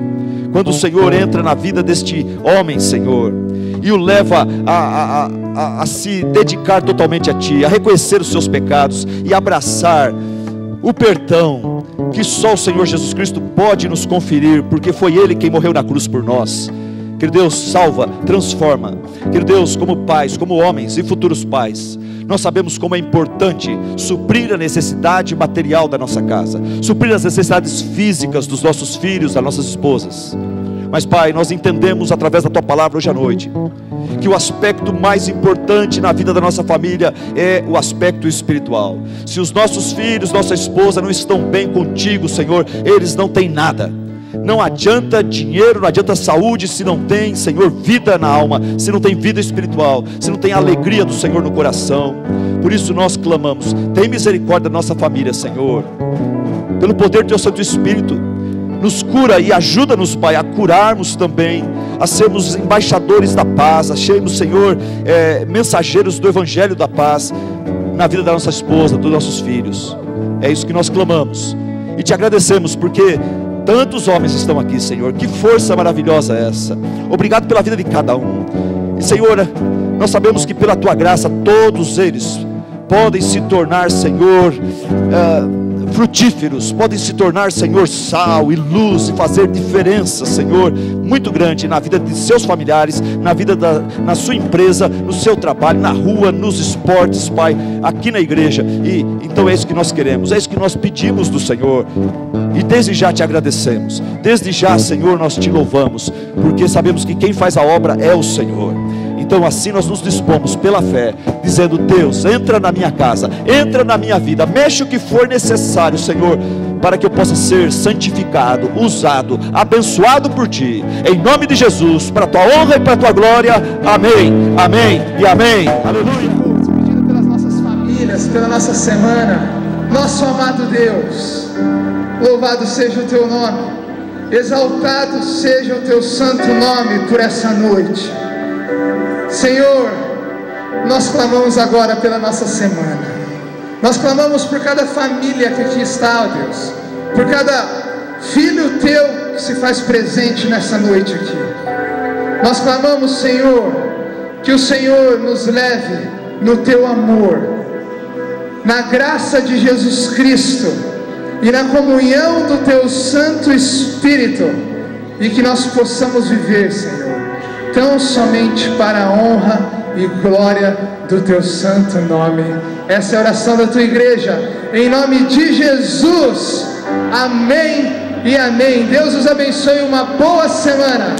quando o Senhor entra na vida deste homem, Senhor, e o leva a se dedicar totalmente a Ti, a reconhecer os seus pecados e abraçar o perdão que só o Senhor Jesus Cristo pode nos conferir, porque foi Ele quem morreu na cruz por nós. Querido Deus, salva, transforma. Querido Deus, como pais, como homens e futuros pais, nós sabemos como é importante suprir a necessidade material da nossa casa, suprir as necessidades físicas dos nossos filhos, das nossas esposas. Mas Pai, nós entendemos através da Tua palavra hoje à noite que o aspecto mais importante na vida da nossa família é o aspecto espiritual. Se os nossos filhos, nossa esposa não estão bem contigo, Senhor, eles não têm nada. Não adianta dinheiro, não adianta saúde, se não tem, Senhor, vida na alma, se não tem vida espiritual, se não tem a alegria do Senhor no coração. Por isso nós clamamos, tem misericórdia da nossa família, Senhor, pelo poder do Teu Santo Espírito. Nos cura e ajuda-nos, Pai, a curarmos também, a sermos embaixadores da paz, a sermos, Senhor, mensageiros do Evangelho da paz na vida da nossa esposa, dos nossos filhos. É isso que nós clamamos e Te agradecemos, porque tantos homens estão aqui, Senhor. Que força maravilhosa é essa. Obrigado pela vida de cada um. E, Senhor, nós sabemos que pela Tua graça todos eles podem se tornar, Senhor, frutíferos, podem se tornar, Senhor, sal e luz, e fazer diferença, Senhor, muito grande na vida de seus familiares, na sua empresa, no seu trabalho, na rua, nos esportes, Pai, aqui na igreja. E então é isso que nós queremos, é isso que nós pedimos do Senhor, e desde já Te agradecemos, desde já, Senhor, nós Te louvamos, porque sabemos que quem faz a obra é o Senhor. Então assim nós nos dispomos pela fé, dizendo: Deus, entra na minha casa, entra na minha vida, mexe o que for necessário, Senhor, para que eu possa ser santificado, usado, abençoado por Ti, em nome de Jesus, para a Tua honra e para a Tua glória. Amém, amém e amém. Aleluia. Pedindo pelas nossas famílias, pela nossa semana. Nosso amado Deus, louvado seja o Teu nome, exaltado seja o Teu santo nome por essa noite. Senhor, nós clamamos agora pela nossa semana, nós clamamos por cada família que aqui está, ó Deus, por cada filho Teu que se faz presente nessa noite aqui. Nós clamamos, Senhor, que o Senhor nos leve no Teu amor, na graça de Jesus Cristo e na comunhão do Teu Santo Espírito, e que nós possamos viver, Senhor, tão somente para a honra e glória do Teu santo nome. Essa é a oração da Tua igreja, em nome de Jesus. Amém e amém. Deus os abençoe, uma boa semana.